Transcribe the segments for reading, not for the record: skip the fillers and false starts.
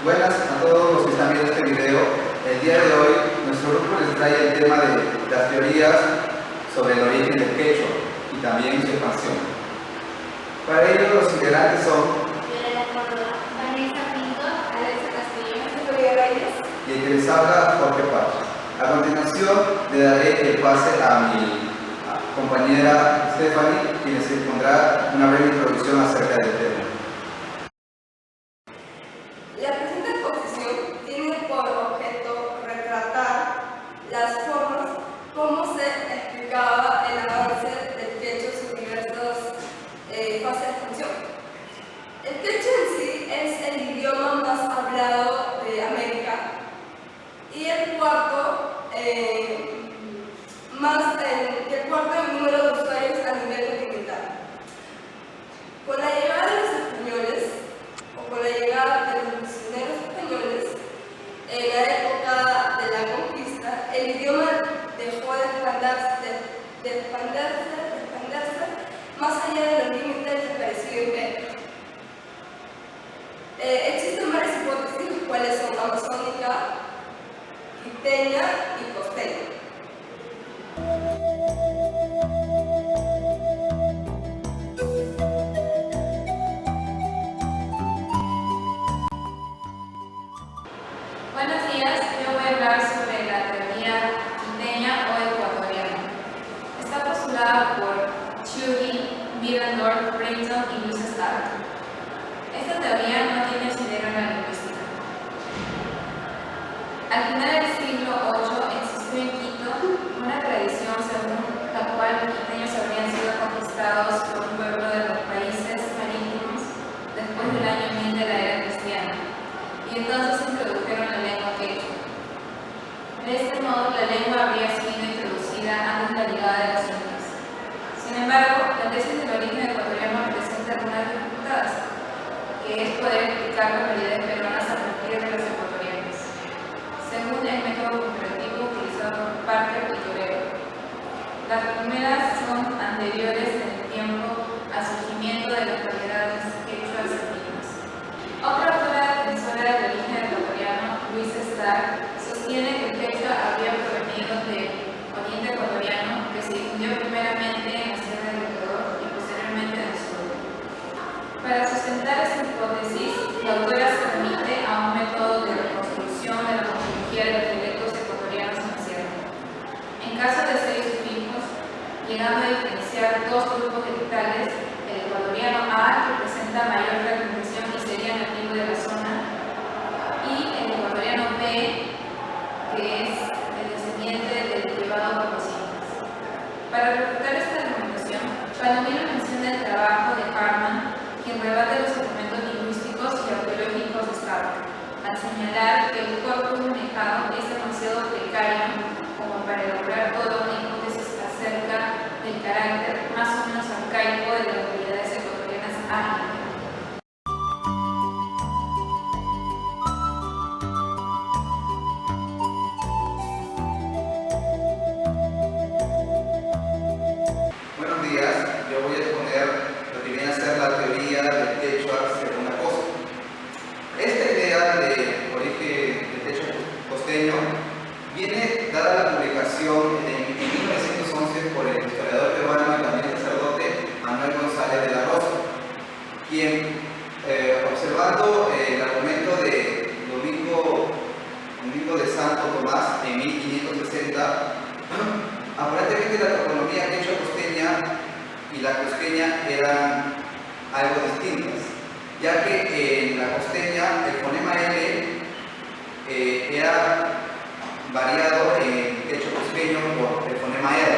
Buenas a todos los que están viendo este video. El día de hoy, nuestro grupo les trae el tema de las teorías sobre el origen del quechua y también su expansión. Para ello, los integrantes son Yolanda Córdoba, Vanessa Pinto, Alexa Castillo, Sofía Reyes y el que les habla, Jorge Paz. A continuación, le daré el pase a mi compañera Stephanie, quien les expondrá una breve introducción acerca del tema. La presente exposición tiene por objeto retratar las formas como se explicaba el avance del quechua en sus diversas fases de expansión. El quechua en sí es el idioma más hablado de América y el cuarto en número de usuarios a nivel continental. Con la llegada de los españoles, o con la llegada de los misioneros españoles, en la época de la conquista, el idioma dejó de expandirse más allá de los límites del parecido imperio. Existen varias hipótesis, cuales son amazónica, quiteña y costeña. Buenos días, yo voy a hablar sobre la teoría quiteña o ecuatoriana. Está postulada por Tschudi, Behrendorff, Brinton y Luis Stark. Esta teoría no tiene asidero en la lingüística. Al final del siglo VIII existió en Quito una tradición según la cual los quiteños habrían sido conquistados por un pueblo de los países marítimos después del año 1000 de la era cristiana, y entonces introdujeron la lengua quechua. De este modo, la lengua habría sido introducida antes de la llegada de los incas. Sin embargo, la tesis del origen ecuatoriano presenta algunas dificultades, que es poder explicar las variedades peruanas a partir de los ecuatorianos, según el método comparativo utilizado por Parker y Torero. Las primeras son anteriores en el tiempo al surgimiento de las variedades quechuas andinas. Otra autora defensora del origen ecuatoriano, Luis Stark, sostiene que el quechua habría provenido del oriente ecuatoriano, que se difundió primeramente en la sierra del Ecuador y posteriormente en el sur. Para sustentar esta hipótesis, la autora se remite a un método de reconstrucción de la morfología de los dialectos ecuatorianos en la sierra. En caso de 6 sufijos, llegando a diferenciar dos grupos dialectales, el ecuatoriano A, que presenta mayor fragmentación y sería nativo de la zona, y el ecuatoriano B, que es el descendiente del derivado por los incas. Para refutar esta argumentación, Palomino menciona el trabajo de Hartmann, quien rebate los argumentos lingüísticos y arqueológicos de Stark, al señalar que el corpus manejado es demasiado precario como para elaborar toda una hipótesis acerca del carácter más o menos arcaico de las variedades ecuatorianas A. Buenos días, yo voy a exponer lo que viene a ser la teoría del quechua según Acosta. Esta idea de origen del quechua costeño viene dada la publicación en 1911 por el historiador peruano y también sacerdote Manuel González de la Rosa, quien, observando el argumento de Domingo de Santo Tomás en 1560, aparentemente la toponomía quechua costeña y la cusqueña eran algo distintas, ya que en la costeña el fonema L era variado en quechua cusqueño por el fonema R.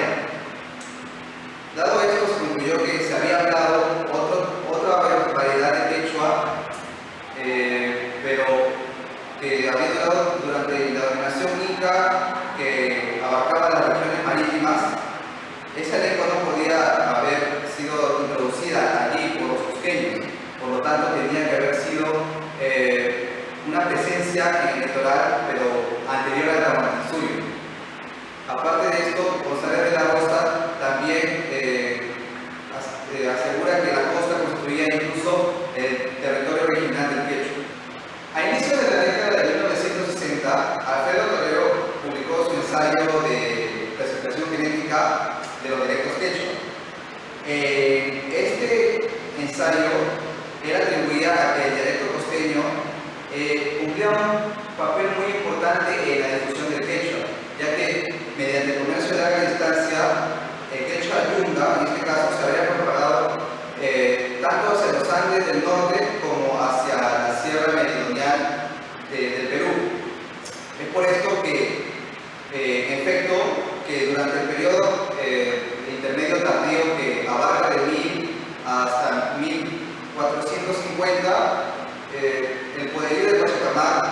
Dado esto, se concluyó que se había hablado otra variedad de quechua, pero que había durado durante la dominación inca, que abarcaba las regiones marítimas. Esa lengua no podía haber sido introducida allí por los cusqueños, por lo tanto tenía que haber sido una presencia en el litoral, pero anterior al Tahuantinsuyo. Aparte de esto, González de la Rosa también asegura que la costa constituía incluso el territorio original del quechua. A inicio de la Este ensayo era atribuida a que el dialecto costeño cumplía un papel muy importante en la difusión del quechua, ya que mediante el comercio de larga distancia, el quechua yunga, en este caso, se habría propagado tanto hacia los Andes del norte como hacia la sierra meridional del Perú. Es por esto que, en efecto, que durante el periodo intermedio tardío que abarca de 1000 hasta 1450, el poderío de Pachacamac,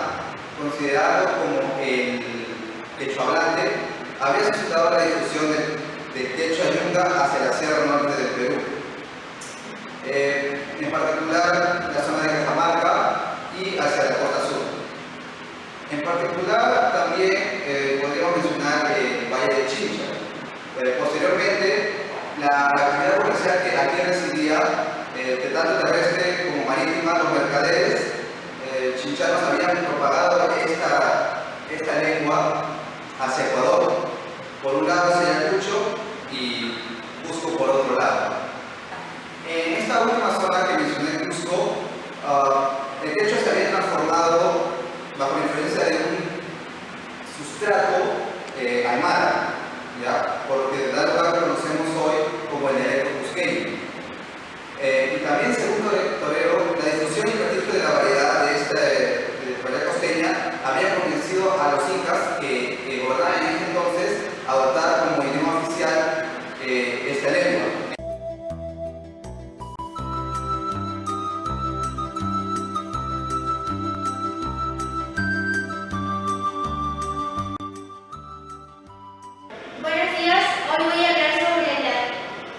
considerado como el quechua hablante, habría suscitado la difusión del quechua yunga hacia la sierra norte del Perú. En particular la zona de Cajamarca y hacia la costa sur. En particular también podríamos mencionar el Valle de Chincha. Posteriormente, la actividad comercial que aquí residía, de tanto terrestre como marítima, los mercaderes chinchanos habían propagado esta lengua hacia Ecuador. Por un lado hacia Ayacucho y Cusco por otro lado. En esta última zona que mencioné, Cusco, el quechua se había transformado bajo la influencia de un sustrato aymara, ¿ya? Por lo que de tal lugar conocemos hoy como el dialecto cusqueño. Y también, según Torero, la difusión y prestigio de la variedad de variedad costeña había convencido a los incas que gobernaban en ese entonces a adoptar como idioma oficial esta lengua. Buenos días, hoy voy a hablar sobre la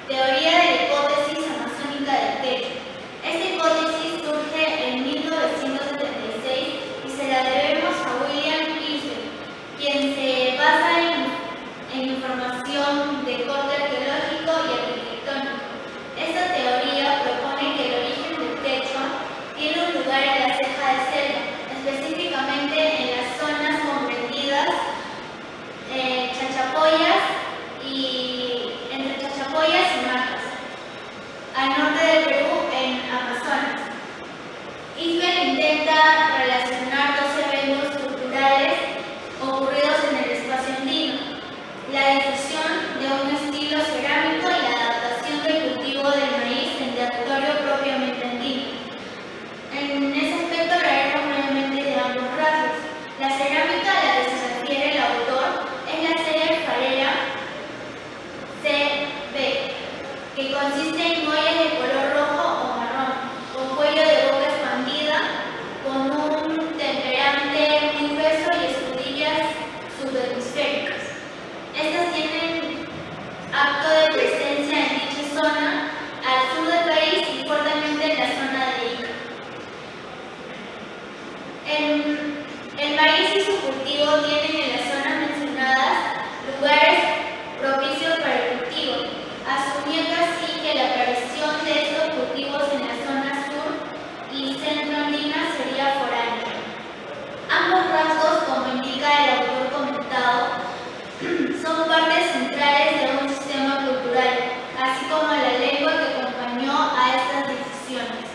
teoría de la hipótesis amazónica del quechua. Esta hipótesis surge en 1976 y se la debemos a William Isbell, quien se basa en información de corte arqueológico y arquitectónico. Esta teoría propone que el origen del quechua tiene un lugar en la ceja de selva, específicamente en las zonas comprendidas entre Chachapoyas y Macas, al norte del Perú, en Amazonas. Isbell intenta relacionar dos eventos culturales ocurridos en el espacio andino: la difusión de un estilo cerámico y la adaptación del cultivo del maíz en territorio propiamente andino. En ese aspecto hablaremos brevemente de ambos rasgos. La cerámica a la que se refiere el autor es la serie alfarera CB, que consiste en muelles de color rojo o marrón, con cuello de boca expandida, con un temperante muy grueso y escudillas subhemisféricas. Estas tienen acto de presencia en dicha zona al sur del país y fuertemente en la zona de Ica. El maíz y su cultivo tienen en las zonas mencionadas lugares propicios para el cultivo, asumiendo así que la aparición de estos cultivos en la zona sur y centroandina sería foránea. Ambos rasgos, como indica el autor comentado, son partes centrales de un sistema cultural, así como la lengua que acompañó a estas decisiones.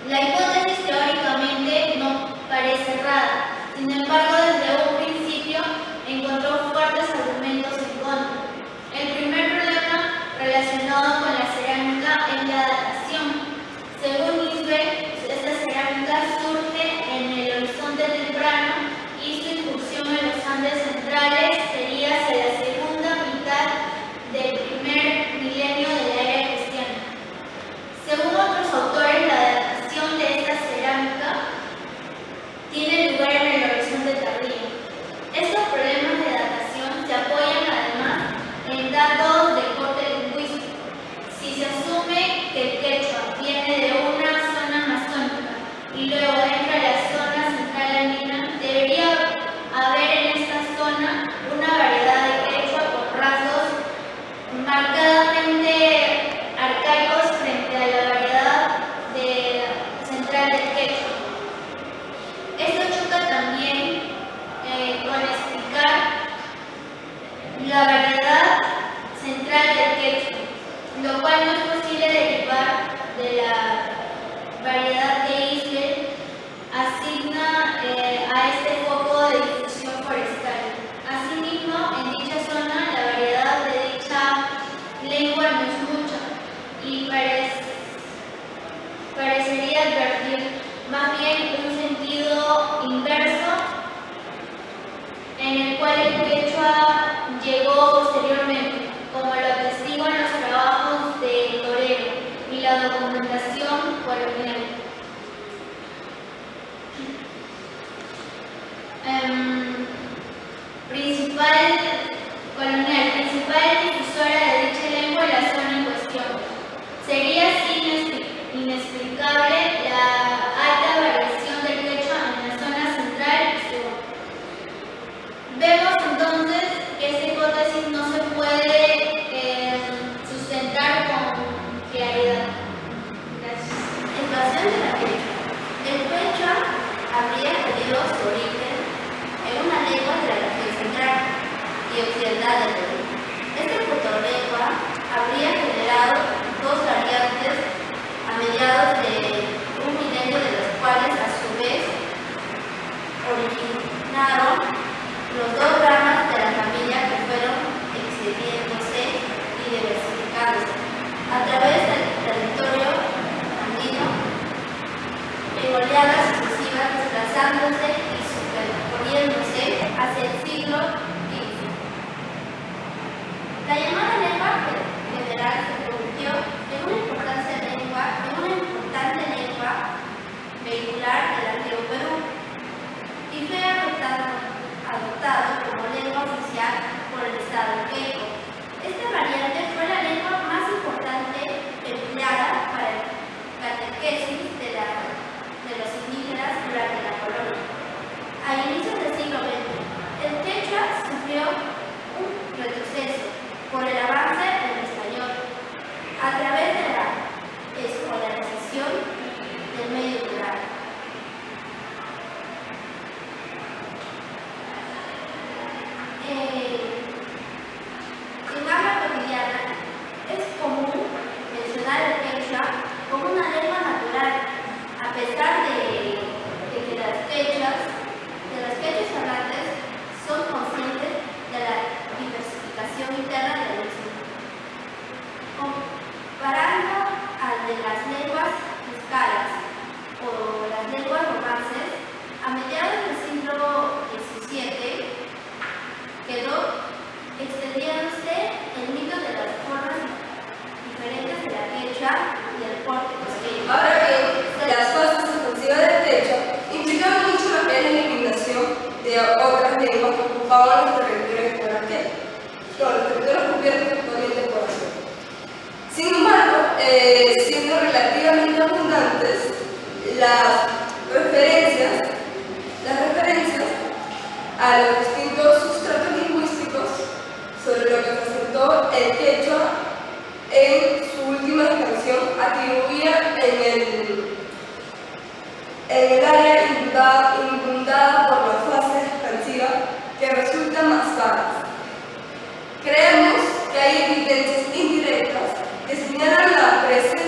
La hipótesis teóricamente no parece errada, sin embargo, desde un principio encontró fuertes argumentos en contra. El primer problema relacionado con la cerámica es la datación. Según Isbell, esta cerámica surge en el horizonte temprano y su incursión en los Andes centrales sería hacia la segunda mitad del primer milenio de la era cristiana. Según otros autores, la datación de esta cerámica tiene lugar en el horizonte tardío. Estos problemas de datación se apoyan además en datos de corte lingüístico. Si se asume que el quechua viene de una zona amazónica y luego entra a la zona central andina, debería haber en esta zona una variedad de quechua con rasgos marcadamente arcaicos frente a la variedad central del quechua. Esto choca también con explicar la variedad central del quechua, lo cual Principal difusora de dicha lengua en la zona en cuestión. Sería así inexplicable la alta variación del quechua en la zona central y sur. Vemos entonces que esta hipótesis no se puede sustentar con claridad. Gracias. Explicación de la quechua. El quechua habría tenido su origen en una lengua de la región central y occidental del Perú. Este proto-lengua habría generado dos variantes a mediados de un milenio, de las cuales a su vez originaron los dos ramas de la familia que fueron extendiéndose y diversificándose a través del territorio andino en oleadas sucesivas, desplazándose y superponiéndose hacia el siglo XV. La llamada lengua general se convirtió en una importante lengua vehicular del antiguo Perú y fue adoptado como lengua oficial por el Estado queco. Esta variante fue la lengua más importante empleada para el catequesis de los indígenas durante la colonia. A inicios del siglo XX, el quechua sufrió un retroceso por el avance del español a través de la escolarización del medio rural. En habla cotidiana es común mencionar el quechua como una lengua natural, a pesar de que las quechuas hablantes son conscientes de la diversificación interna del mismo. Comparando al de las lenguas fiscales o las lenguas romances, a mediados del siglo XVII quedó extendiéndose el mito de las formas diferentes de la quechua y el porte cosqueño. Ahora bien, las fases sucesivas del quechua implican mucho lo que es la eliminación de otras lenguas que ocupaban los territorios por aquel. Los territorios cubiertos actualmente por aquel. Sin embargo, siendo relativamente abundantes, las referencias a los distintos sustratos lingüísticos sobre lo que presentó el quechua en su última expansión, atribuía en el área inundada por la fase expansiva que resulta más vagas. Creemos que hay evidencias indirectas que señalan la presencia